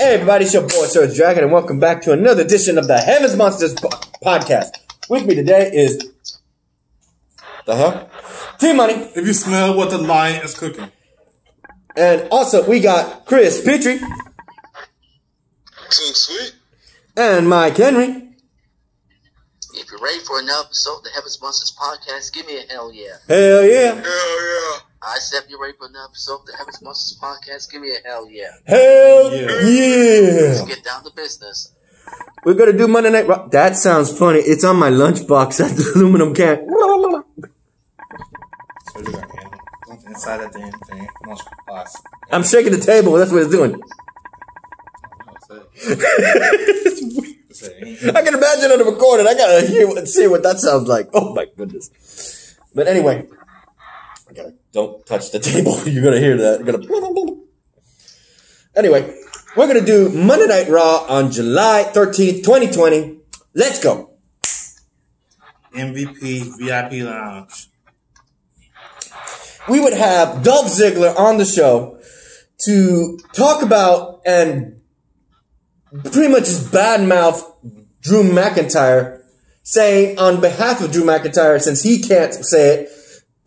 Hey everybody, it's your boy SergDragon, and welcome back to another edition of the Heavens Monsters podcast. With me today is the hell? T-Money. If you smell what the lion is cooking. And also we got Chris Petrie. Too sweet. And Mike Henry. If you're ready for another episode of the Heavens Monsters podcast, give me a hell yeah. Hell yeah. Hell yeah. I said if you're ready for another episode of the Heavens Monsters podcast, give me a hell yeah. Hell Let's yeah. get down to business. We're gonna do Monday Night Raw. That sounds funny. It's on my lunchbox at the aluminum can. So you got animal inside that damn thing. Lunchbox. I'm shaking the table. That's what it's doing. I can imagine on the recording. I gotta see what that sounds like. Oh my goodness. But anyway, don't touch the table. You're gonna hear that. You're gonna. Anyway, we're gonna do Monday Night Raw on July 13th, 2020. Let's go. MVP VIP Lounge. We would have Dolph Ziggler on the show to talk about and pretty much just badmouth Drew McIntyre, saying on behalf of Drew McIntyre, since he can't say it,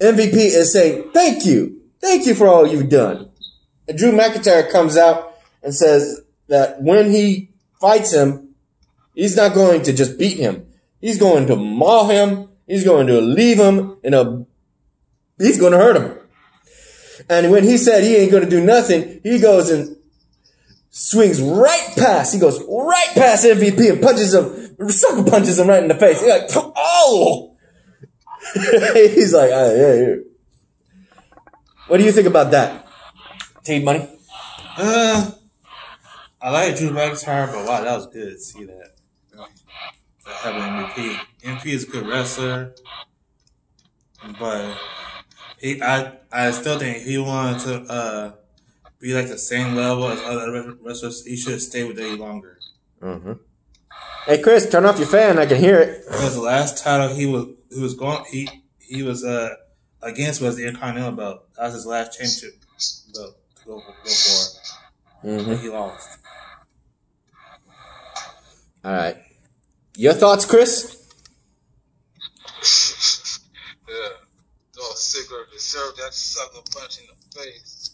MVP is saying, thank you for all you've done. And Drew McIntyre comes out and says that when he fights him, he's not going to just beat him. He's going to maul him. He's going to leave him he's going to hurt him. And when he said he ain't going to do nothing, he goes and swings right past MVP and sucker punches him right in the face. He's like, oh! He's like, yeah. What do you think about that? T-Money? I like Drew McIntyre, but wow, that was good to see that. Having MVP. MVP is a good wrestler, but I still think if he wanted to be like the same level as other wrestlers, he should have stayed with AEW longer. Mm-hmm. Hey Chris, turn off your fan. I can hear it. Because the last title he was against was the Intercontinental belt. That was his last championship belt to go for. Mm-hmm. But he lost. All right. Your thoughts, Chris? Yeah. Dolph Ziggler deserved that sucker punch in the face.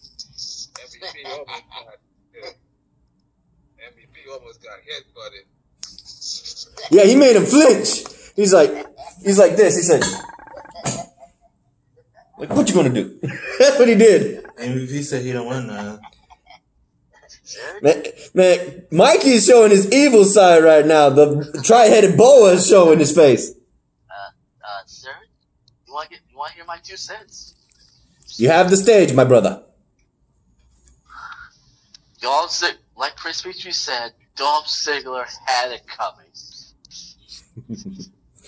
MVP almost got hit, buddy. Yeah, he made him flinch. He's like this. He said, like, what you gonna do? That's what he did. MVP said he don't want none. Man, Mikey's showing his evil side right now. The tri-headed boa is showing his face. Sir, you want to hear my 2 cents? You have the stage, my brother. Like Chris Petrie said, Dolph Ziggler had it coming.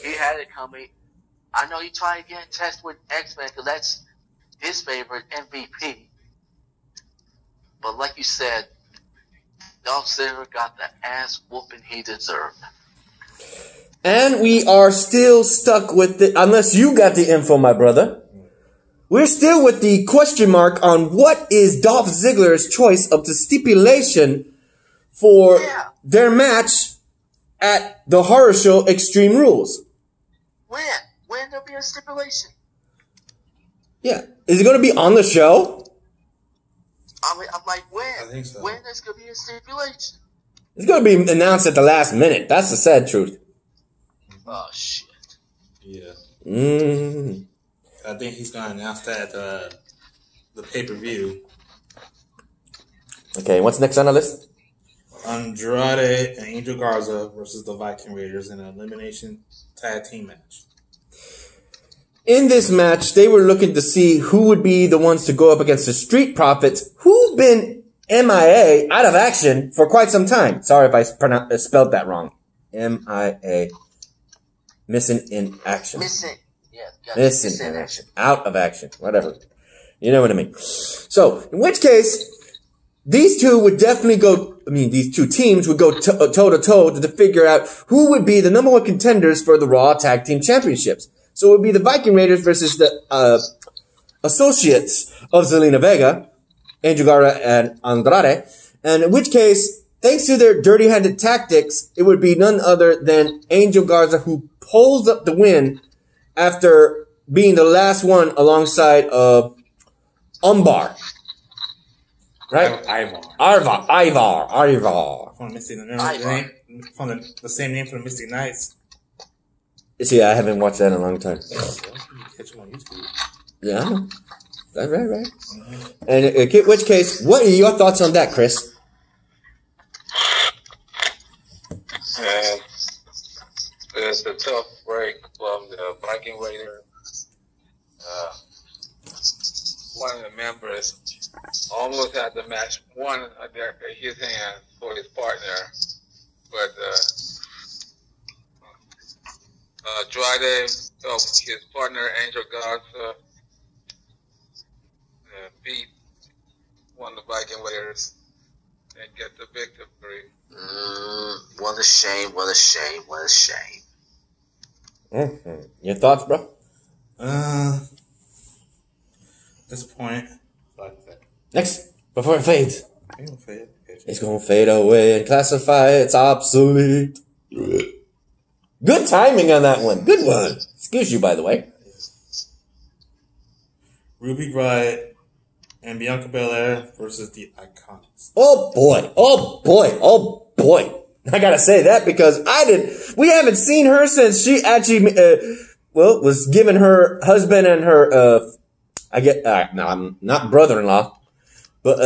He had it coming. I know he tried to get in test with X-Men because that's his favorite MVP. But like you said, Dolph Ziggler got the ass whooping he deserved. And we are still stuck with it, unless you got the info, my brother. We're still with the question mark on what is Dolph Ziggler's choice of the stipulation for their match at the horror show Extreme Rules. When there'll be a stipulation? Yeah. Is it going to be on the show? I'm like, when? I think so. When there's going to be a stipulation? It's going to be announced at the last minute. That's the sad truth. Oh, shit. Yeah. Mm. I think he's going to announce that at the pay-per-view. Okay, what's next on the list? Andrade and Angel Garza versus the Viking Raiders in an elimination tag team match. In this match, they were looking to see who would be the ones to go up against the Street Profits, who've been MIA, out of action, for quite some time. Sorry if I spelled that wrong. MIA. Missing in action. Missing in action. Out of action. Whatever. You know what I mean. So, in which case, these two would definitely these two teams would go toe-to-toe to figure out who would be the number 1 contenders for the Raw Tag Team Championships. So it would be the Viking Raiders versus the associates of Zelina Vega, Angel Garza and Andrade. And in which case, thanks to their dirty-handed tactics, it would be none other than Angel Garza who pulls up the win after being the last one alongside Umbar. Right? Ivar. From the Mystic from the same name from the Mystic Knights. See, I haven't watched that in a long time. Catch them on YouTube. Yeah, I know. That's right. And in which case, what are your thoughts on that, Chris? And it's a tough break from the Viking Raider. One of the members almost had the match won his hand for his partner, but Andrade helped his partner Angel Garza beat one of the Viking Raiders and get the victory. What a shame! Mm-hmm. Your thoughts, bro? Disappointed. Like that. Next, before it fades. Ain't gonna fade. It's gonna fade away and classify it's obsolete. Good timing on that one. Good one. Excuse you, by the way. Ruby Riott and Bianca Belair versus the Iconics. Oh boy. I gotta say that because we haven't seen her since she actually, was giving her husband and her, I'm not brother-in-law, but,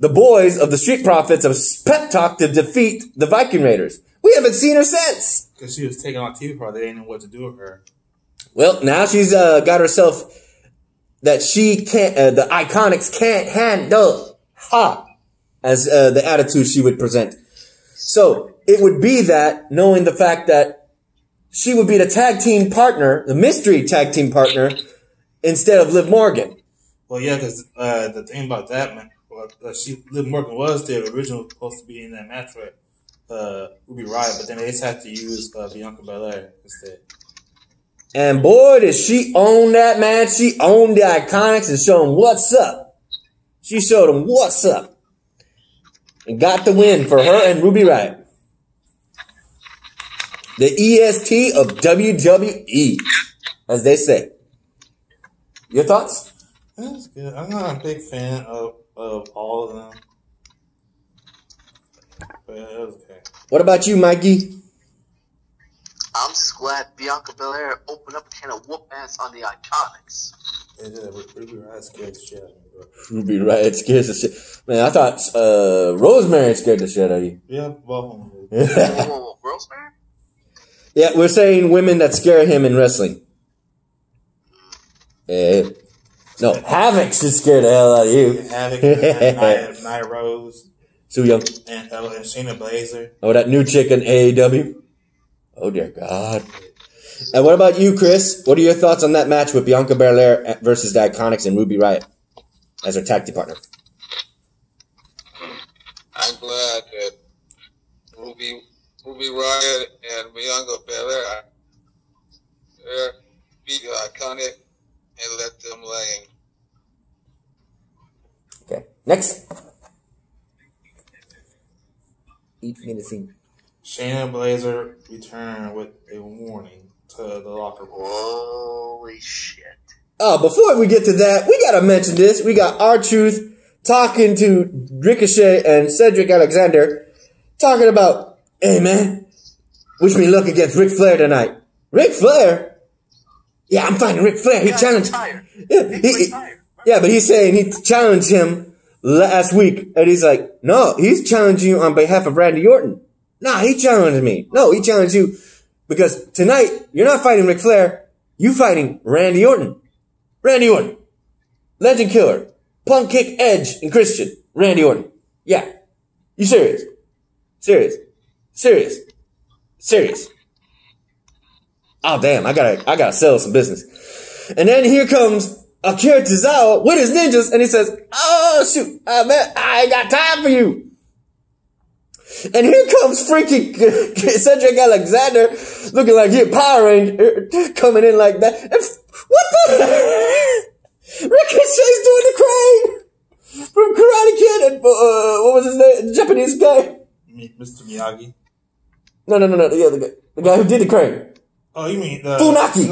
the boys of the Street Profits of pep talk to defeat the Viking Raiders. We haven't seen her since. Because she was taken on TV part, they didn't know what to do with her. Well, now she's, got herself that she can't, the Iconics can't handle, as, the attitude she would present. So, it would be that, knowing the fact that she would be the tag team partner, the mystery tag team partner, instead of Liv Morgan. Well, yeah, because, the thing about that, man, Liv Morgan was the original supposed to be in that match with, Ruby Riott, but then they just had to use, Bianca Belair instead. And boy, did she own that match. She owned the Iconics and showed them what's up. She showed them what's up. And got the win for her and Ruby Riott. The EST of WWE, as they say. Your thoughts? That's good. I'm not a big fan of all of them. But yeah, it was okay. What about you, Mikey? I'm just glad Bianca Belair opened up a can of whoop ass on the Iconics. Yeah, Ruby Riott scared the shit out of me, bro. Ruby Riott scares the shit. Man, I thought Rosemary scared the shit out of you. Yeah, both of them. Whoa, Rosemary? Yeah, we're saying women that scare him in wrestling. No, Havoc should scare the hell out of you. Havoc, Nia Rose. Su Young. And Shayna Baszler. Oh, that new chick in AEW. Oh, dear God. And what about you, Chris? What are your thoughts on that match with Bianca Belair versus the Iconics and Ruby Riott as her tag team partner? I'm glad that Ruby Riott and Bianca Belair beat the Iconic and let them lay. Okay. Next. Eat me the scene. Shayna Baszler returned with a warning to the locker room. Holy shit. Oh, before we get to that, we gotta mention this. We got R-Truth talking to Ricochet and Cedric Alexander, talking about, hey man, wish me luck against Ric Flair tonight. Ric Flair? Yeah, I'm fighting Ric Flair. He challenged. Yeah, but he's saying he challenged him last week, and he's like, no, he's challenging you on behalf of Randy Orton. Nah, he challenged me. No, he challenged you because tonight you're not fighting Ric Flair. You fighting Randy Orton. Randy Orton. Legend Killer. Punk Kick Edge and Christian. Randy Orton. Yeah. You serious? Serious. Oh damn, I gotta sell some business. And then here comes Akira Tozawa with his ninjas and he says, oh shoot, man, I ain't got time for you. And here comes freaking Cedric Alexander looking like he a Power Ranger coming in like that. And what the? Ricochet's doing the crane. From Karate Kid and, what was his name? The Japanese guy? Mr. Miyagi. No. Yeah, the guy who did the crane. Oh, you mean Funaki.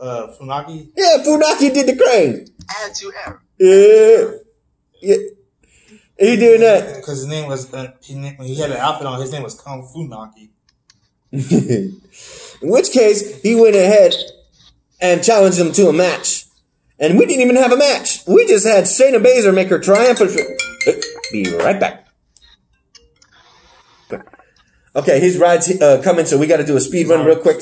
Funaki? Yeah, Funaki did the crane. Attitude error. Yeah. He doing that. Because his name was, when he had an outfit on, his name was Kung Funaki. In which case, he went ahead and challenged him to a match. And we didn't even have a match. We just had Shayna Baszler make her triumphant. Be right back. Okay, his ride's coming, so we got to do a speed run real quick.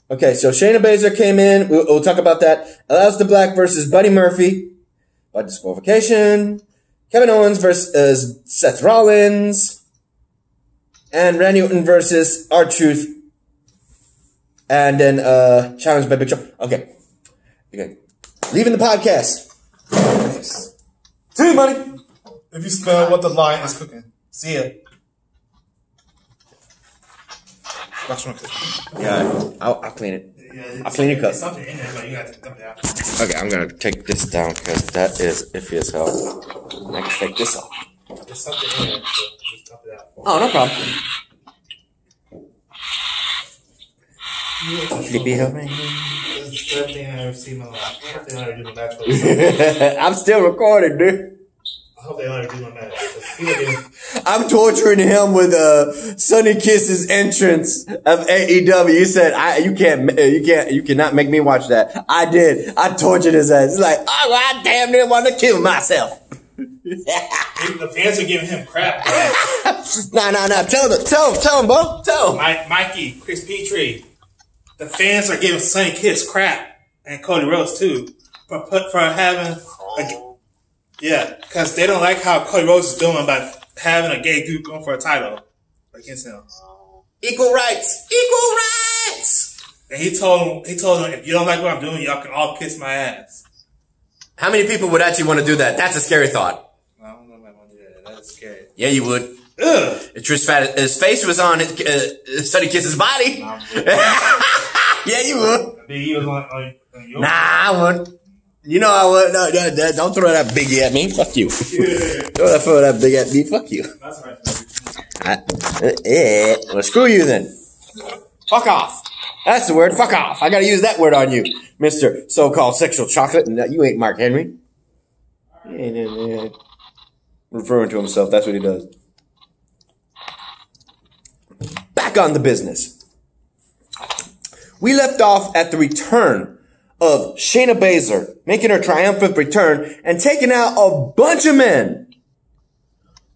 Okay, so Shayna Baszler came in. We'll talk about that. Aleister Black versus Buddy Murphy by disqualification. Kevin Owens versus Seth Rollins. And Randy Orton versus R-Truth. And then challenged by Big Show. Okay. Leaving the podcast. Yes. See you, money. If you smell what the lion is cooking. See ya. Watch my cooking. Yeah, I'll clean it. Yeah, I'll clean your cup. There's something in there, but you got to dump it out. Okay, I'm going to take this down because that is iffy as hell. I can take this off. There's something in there, so just dump it out. Oh, no problem. Sleepy Hill. That's the third thing I ever seen in my life. I hope they don't ever do my match. I'm still recording, dude. I hope they don't ever do my match. I'm torturing him with Sonny Kiss's entrance of AEW. You said you cannot make me watch that. I did. I tortured his ass. He's like, oh, I damn near want to kill myself. The fans are giving him crap. Nah. Tell him, bro. Tell him. Mikey, Chris Petrie. The fans are giving Sonny Kiss crap, and Cody Rhodes too, for having. Yeah, because they don't like how Cody Rhodes is doing about having a gay dude going for a title against him. Equal rights. And he told him, if you don't like what I'm doing, y'all can all kiss my ass. How many people would actually want to do that? That's a scary thought. I don't know if I want to do that. That's scary. Yeah, you would. Ugh. His face was on Sonny Kiss's body. Yeah, you would. He was on your Nah, I wouldn't. You know I would. No, don't throw that biggie at me. Fuck you. Throw that big at me. Fuck you. That's right. Well, screw you then. Fuck off. That's the word. Fuck off. I gotta use that word on you, Mr. So-called sexual chocolate. And you ain't Mark Henry. Referring to himself. That's what he does. Back on the business. We left off at the return of Shayna Baszler making her triumphant return and taking out a bunch of men.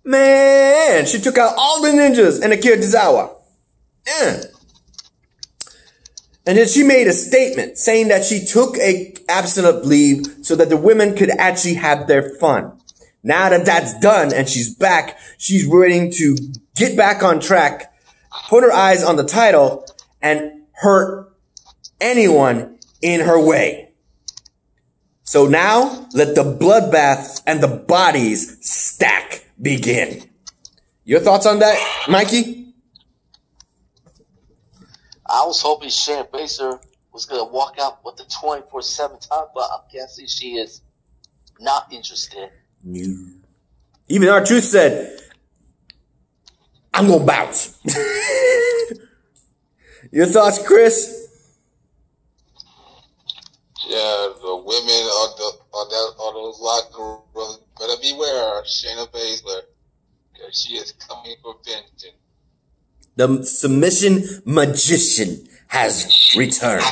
Man, she took out all the ninjas and Akira Tozawa. And then she made a statement saying that she took a abstinent leave so that the women could actually have their fun. Now that that's done and she's back, she's ready to get back on track, put her eyes on the title, and hurt anyone in her way. So now, let the bloodbath and the bodies stack begin. Your thoughts on that, Mikey? I was hoping Shayna Baszler was going to walk out with the 24/7 title, but I'm guessing she is not interested. No. Even R-Truth said, I'm going to bounce. Your thoughts, Chris? Yeah, the women on those locker rooms better beware, Shayna Baszler, because she is coming for vengeance. The submission magician has returned.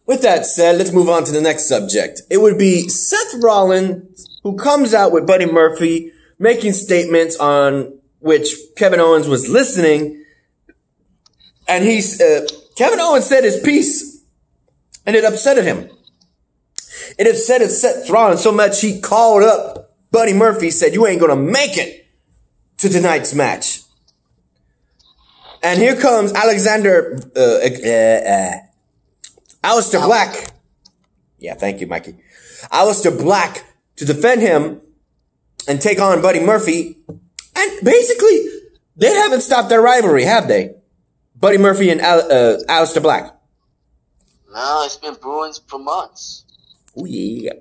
With that said, let's move on to the next subject. It would be Seth Rollins, who comes out with Buddy Murphy, making statements on which Kevin Owens was listening, and Kevin Owens said his piece, and it upset him. It upset Seth Rollins so much he called up Buddy Murphy, said, you ain't gonna make it to tonight's match. And here comes Aleister Black. Yeah, thank you, Mikey. Aleister Black to defend him and take on Buddy Murphy. And basically, they haven't stopped their rivalry, have they? Buddy Murphy and Aleister Black. No, it's been brewing for months. Oh, yeah.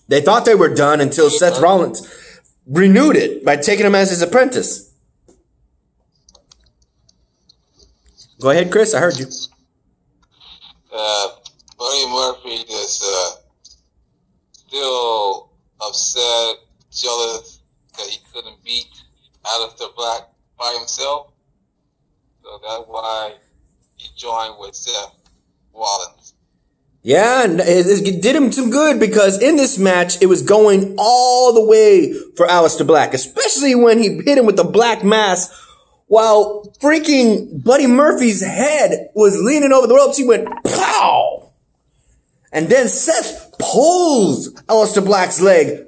They thought they were done until Seth Rollins renewed it by taking him as his apprentice. Go ahead, Chris. I heard you. Buddy Murphy is still upset, jealous that he couldn't beat Aleister Black by himself. So that's why he joined with Seth Rollins. Yeah, and it did him some good because in this match, it was going all the way for Aleister Black, especially when he hit him with the black mass while freaking Buddy Murphy's head was leaning over the ropes. He went, pow! And then Seth pulls Aleister Black's leg,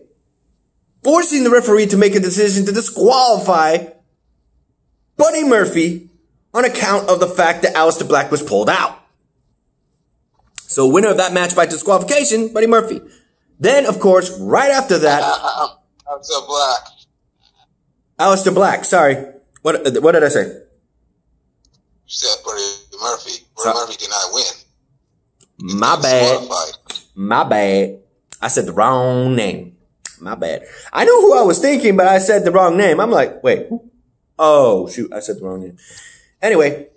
forcing the referee to make a decision to disqualify Buddy Murphy on account of the fact that Aleister Black was pulled out. So winner of that match by disqualification, Buddy Murphy. Then, of course, right after that, Aleister Black. Aleister Black, sorry. What did I say? You said Buddy Murphy. Buddy Murphy did not win. My bad. My bad. I said the wrong name. My bad. I knew who I was thinking, but I said the wrong name. I'm like, wait. Oh, shoot. I said the wrong name. Anyway,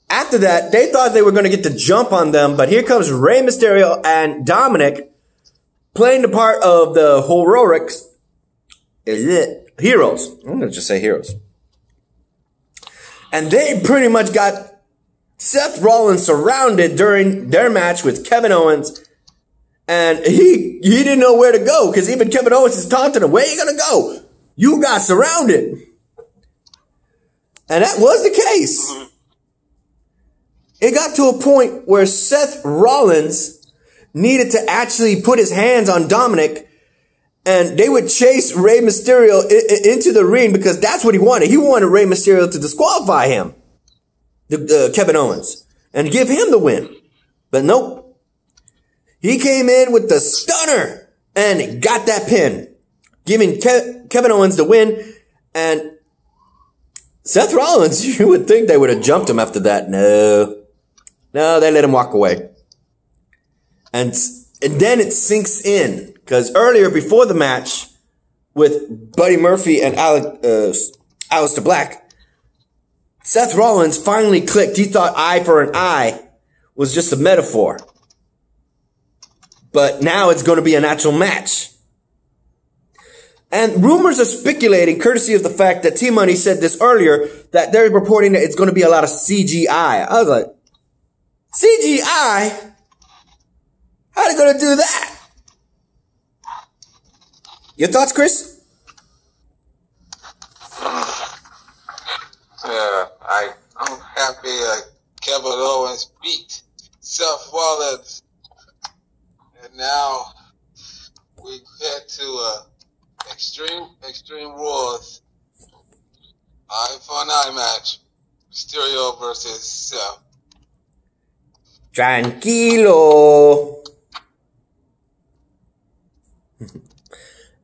after that, they thought they were going to get the jump on them, but here comes Rey Mysterio and Dominic playing the part of the heroics. Heroes. I'm going to just say heroes. And they pretty much got Seth Rollins surrounded during their match with Kevin Owens. And he didn't know where to go because even Kevin Owens is taunting him. Where are you going to go? You got surrounded. And that was the case. It got to a point where Seth Rollins needed to actually put his hands on Dominic, and they would chase Rey Mysterio into the ring because that's what he wanted. He wanted Rey Mysterio to disqualify him, Kevin Owens, and give him the win. But nope. He came in with the stunner and got that pin, giving Kevin Owens the win. And Seth Rollins, you would think they would have jumped him after that. No, they let him walk away. And then it sinks in. Because earlier, before the match with Buddy Murphy and Aleister Black, Seth Rollins finally clicked. He thought eye for an eye was just a metaphor. But now it's going to be an actual match. And rumors are speculating, courtesy of the fact that T-Money said this earlier, that they're reporting that it's going to be a lot of CGI. I was like, CGI? How are they going to do that? Your thoughts, Chris? I'm happy Kevin Owens beat Seth Rollins. And now we head to Extreme Rules eye for an eye match. Mysterio versus Seth. Tranquilo.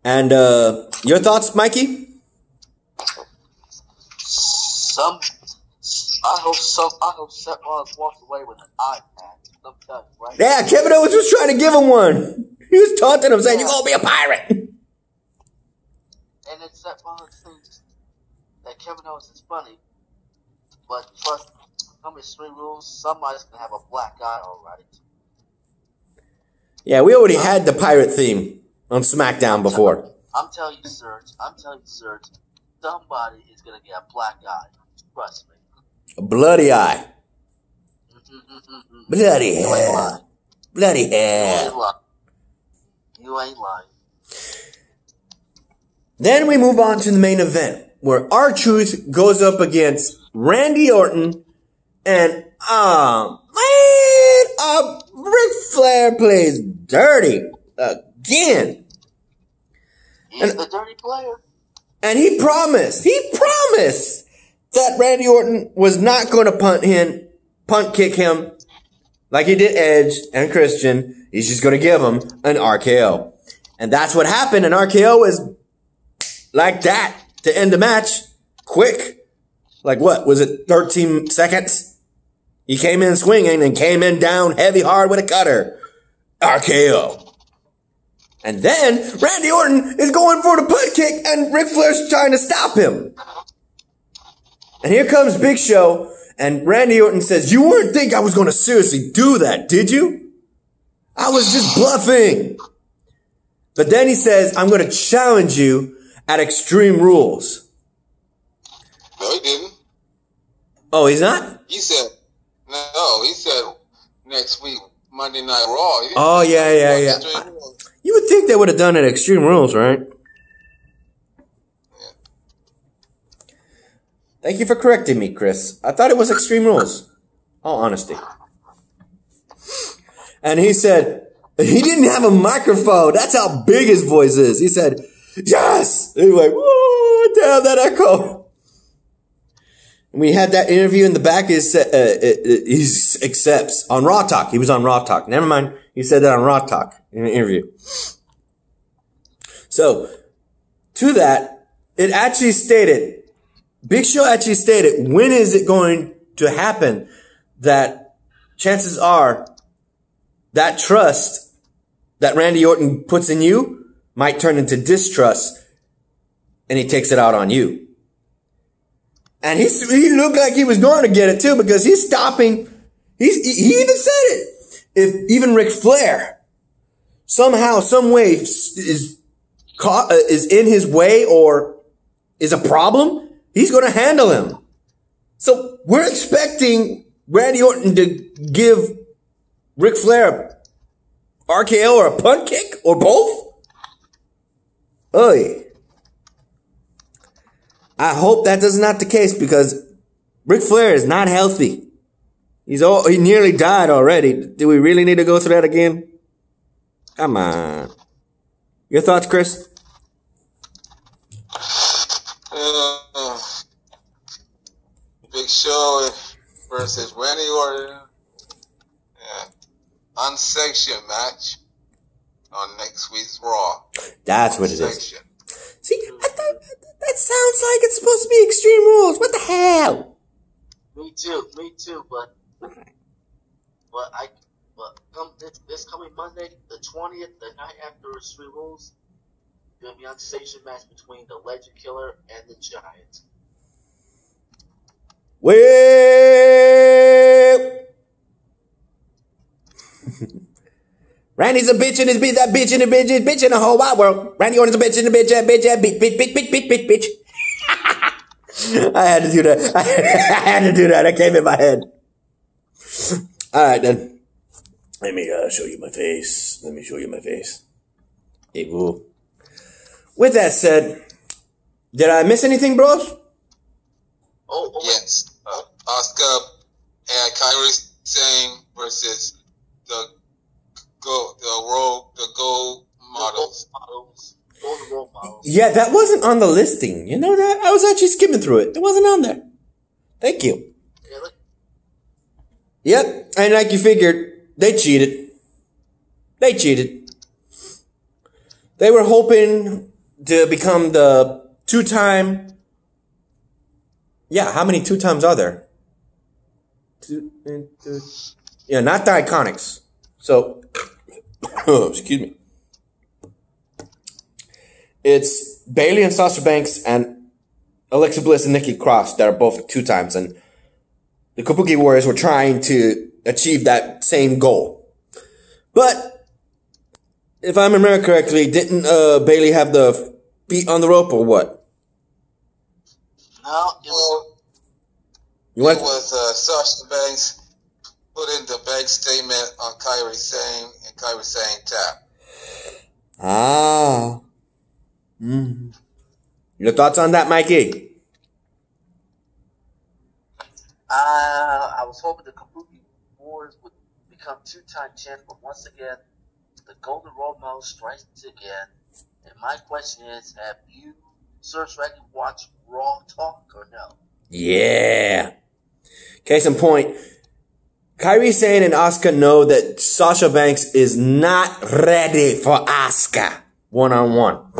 And your thoughts, Mikey? I hope Seth Rollins walks away with an eye patch. Right? Yeah, Kevin Owens was trying to give him one. He was taunting him, saying, "You're gonna be a pirate." And then Seth Rollins thinks that Kevin Owens is funny, but trust, come Extreme Rules, somebody's gonna have a black eye, all right. Yeah, we already had the pirate theme on SmackDown before. I'm telling you, Serge, somebody is going to get a black eye. Trust me. A bloody eye. Bloody hell. Bloody hell. You ain't lying. Then we move on to the main event, where R-Truth goes up against Randy Orton, and, Ric Flair plays dirty again. He's the dirty player. And he promised that Randy Orton was not going to punt kick him like he did Edge and Christian. He's just going to give him an RKO. And that's what happened. An RKO is like that to end the match. Quick. Like what? Was it 13 seconds? He came in swinging and came in down heavy hard with a cutter. RKO. And then Randy Orton is going for the punt kick and Ric Flair's trying to stop him. And here comes Big Show and Randy Orton says, "You wouldn't think I was going to seriously do that, did you? I was just bluffing." But then he says, "I'm going to challenge you at Extreme Rules." No, he didn't. Oh, he's not? He said, no, he said next week, Monday Night Raw. Oh, yeah. You would think they would have done it at Extreme Rules, right? Yeah. Thank you for correcting me, Chris. I thought it was Extreme Rules. All honesty. And he said, he didn't have a microphone. That's how big his voice is. He said, "Yes!" And he was like, "Whoa, damn, that echo." And we had that interview in the back. He accepts on Raw Talk. He was on Raw Talk. Never mind. He said that on Raw Talk in an interview. So, to that, it actually stated, Big Show actually stated, when is it going to happen that chances are that trust that Randy Orton puts in you might turn into distrust and he takes it out on you. And he looked like he was going to get it too because he's stopping. He even said it. If even Ric Flair somehow, some way is in his way or is a problem, he's going to handle him. So we're expecting Randy Orton to give Ric Flair a RKO or a punt kick or both. Oy. I hope that is not the case because Ric Flair is not healthy. He nearly died already. Do we really need to go through that again? Come on. Your thoughts, Chris? Big Show versus Randy Orton. Yeah. Unsanctioned match on next week's Raw. That's what it is. See, I thought that sounds like it's supposed to be Extreme Rules. What the hell? Me too, but come this coming Monday, the 20th, the night after Extreme Rules, gonna be on station match between the Legend Killer and the Giant. Well, Randy's a bitch and his bitch, that bitch and the bitch is bitch in the whole wide world. Randy Orton's a bitch and the bitch, bitch. I had to do that. I had to do that. That came in my head. All right, then. Let me show you my face. Hey, woo. With that said, did I miss anything, bros? Oh yes. Asuka and Kairi Sane versus the gold models. Golden role models. Yeah, that wasn't on the listing. You know that? I was actually skimming through it. It wasn't on there. Thank you. Really? Yep. And like you figured, they cheated. They were hoping to become the two-time... Yeah, how many two-times are there? Yeah, not the Iconics. So, excuse me. It's Bayley and Sasha Banks and Alexa Bliss and Nikki Cross that are both two times. And the Kabuki Warriors were trying to achieve that same goal. But, if I remember correctly, didn't Bayley have the feet on the rope or what? No, it was Sasha Banks put in the bank statement on Kairi Sane and Kairi Sane tap. Ah. Mm. Your thoughts on that, Mikey? I was hoping the Kabuki Warriors would become two-time champs, but once again, the Golden Role Model strikes again. And my question is, have you, SergDragon, watched Raw Talk or no? Yeah. Case in point, Kairi Sane and Asuka know that Sasha Banks is not ready for Asuka one-on-one.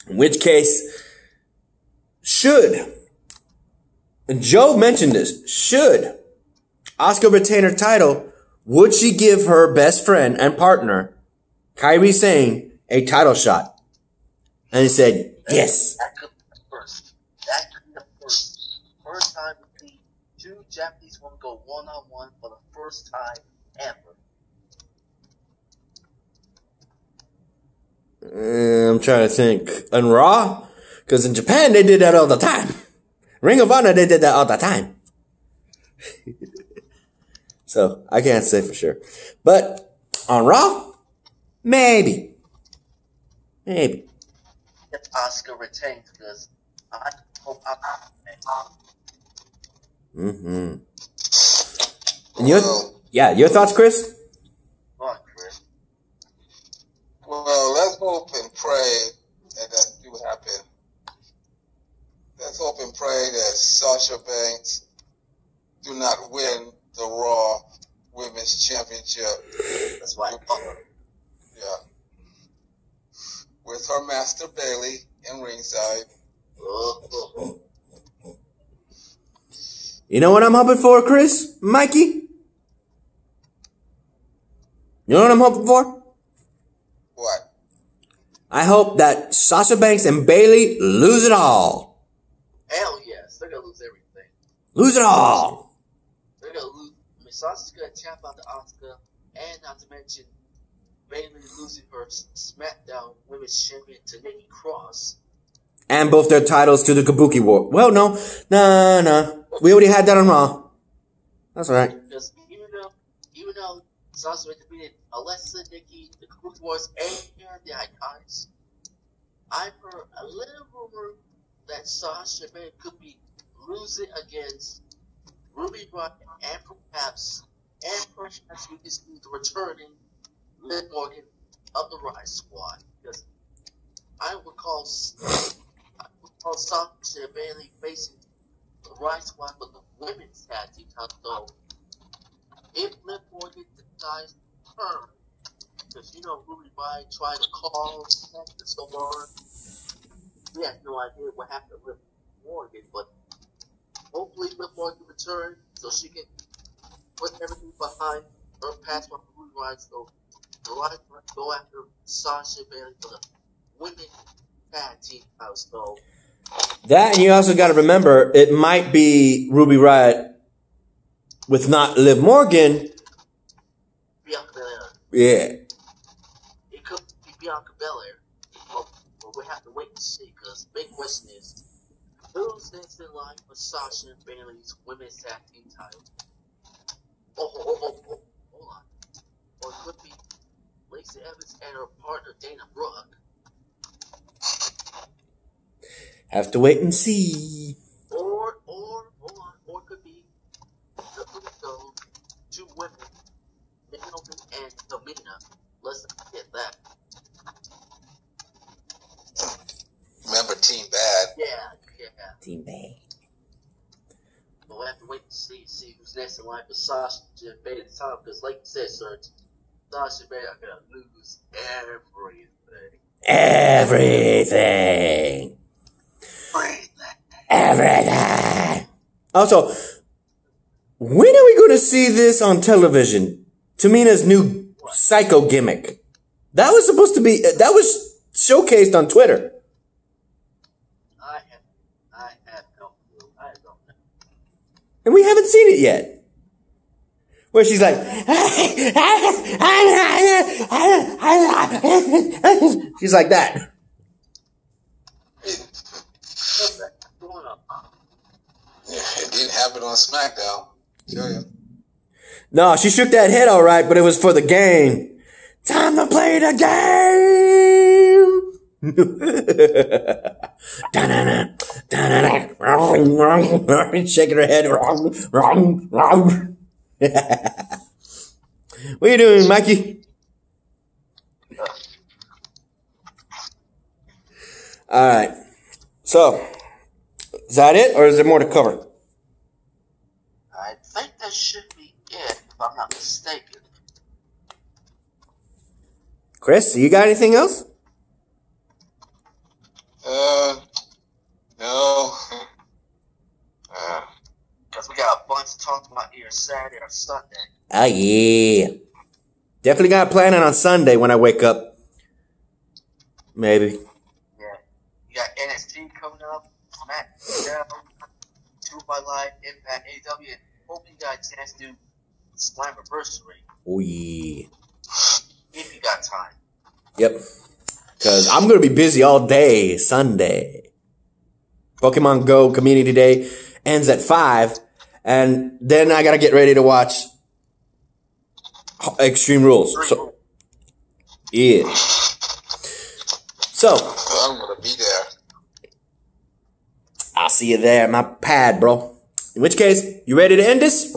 In which case, and Joe mentioned this, should Asuka retained her title, would she give her best friend and partner, Kairi Sane, a title shot? And he said, yes. That could be the first. That could be the first. First time we see two Japanese women go one-on-one for the first time ever. I'm trying to think. On Raw? Because in Japan, they did that all the time. Ring of Honor, they did that all the time. So, I can't say for sure. But, on Raw? Maybe. Maybe. If Asuka retains, because I hope Asuka retains. And your thoughts, Chris? Go on, Chris. Well, let's hope and pray that do happen. Let's hope and pray that Sasha Banks do not win the Raw Women's Championship. That's why. Yeah. With her master Bailey in ringside. You know what I'm hoping for, Chris? Mikey? You know what I'm hoping for? What? I hope that Sasha Banks and Bailey lose it all. Hell yes, they're gonna lose everything. Lose it all. They're gonna lose. I mean, Sasha's gonna tap out to Asuka, and not to mention Bailey losing her SmackDown Women's Champion to Nikki Cross. And both their titles to the Kabuki War. Well, no. We already had that on Raw. That's alright. Because even though Sasha defeated Alexa, Nikki, the Kabuki Wars, and the Icons, I've heard a little rumor that Sasha Banks could be losing against Ruby Riott and perhaps we can see the returning Liv Morgan of the Rise Squad. Because I would call Sasha and Bailey facing the Rise Squad for the women's tag team title. So if Liv Morgan decides to turn, because Ruby Riott tried to call and so on, we have no idea what happened to Liv Morgan, but hopefully Liv Morgan return so she can put everything behind her past one Ruby Riott. So the Rise Squad go after Sasha and Bailey for the women's tag team title. So that, and you also got to remember, it might be Ruby Riott with not Liv Morgan. Bianca Belair. Yeah. It could be Bianca Belair. But we have to wait and see, because the big question is, who's next in line for Sasha and Bailey's women's tag team title? Hold on. Or it could be Lacey Evans and her partner Dana Brooke. Have to wait and see. Or it could be the two women, Naomi and Tamina. Let's not forget that. Remember Team Bad? Yeah. Team Bad. But we'll have to wait and see who's next in line for Sasha and Bailey this time. Because like you said, Serge, Sasha and Bailey are going to lose everything. Everything. Also, when are we going to see this on television? Tamina's new psycho gimmick. That was supposed to be, that was showcased on Twitter. I have no clue. I don't know. And we haven't seen it yet. Where she's like, she's like that. It didn't happen on SmackDown. Tell you. No, she shook that head all right, but it was for the game. Time to play the game. Shaking her head. What are you doing, Mikey? All right. So, is that it, or is there more to cover? I think that should be it, if I'm not mistaken. Chris, you got anything else? No. Because we got a bunch to talk about about either Saturday or Sunday. Oh, yeah. Definitely got planning on Sunday when I wake up. Maybe. Yeah. You got NXT coming up, SmackDown, 2 by Live, Impact, AEW, and hope you got a chance to do Slammiversary. Oh, yeah. If you got time. Yep. Because I'm going to be busy all day Sunday. Pokemon Go Community Day ends at 5. And then I got to get ready to watch Extreme Rules. So, yeah. So. I'm going to be there. I'll see you there, my pad, bro. In which case, you ready to end this?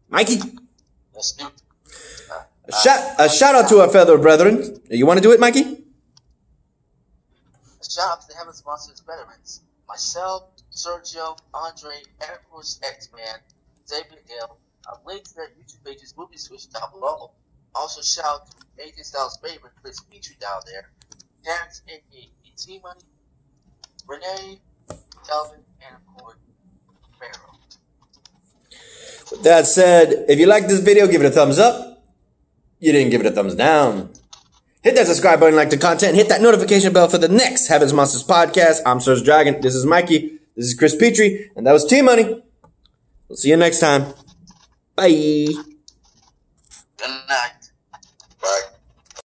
Mikey? Let's do it. A shout out to our fellow brethren. You want to do it, Mikey? A shout out to the Heaven's Monsters veterans. Myself, Sergio, Andre, and of course X-Man, Xavier Hill. Link to their YouTube pages will be switched down below. Also shout out to AJ Styles' favorite Chris Petrie down there. Terrence, a.k.a. T-Money, Renee, Delvin, and of course, Pharaoh. With that said, if you like this video, give it a thumbs up. You didn't give it a thumbs down. Hit that subscribe button, like the content, hit that notification bell for the next Heaven's Monsters podcast. I'm SergDragon. This is Mikey. This is Chris Petrie. And that was T-Money. We'll see you next time. Bye. Good night.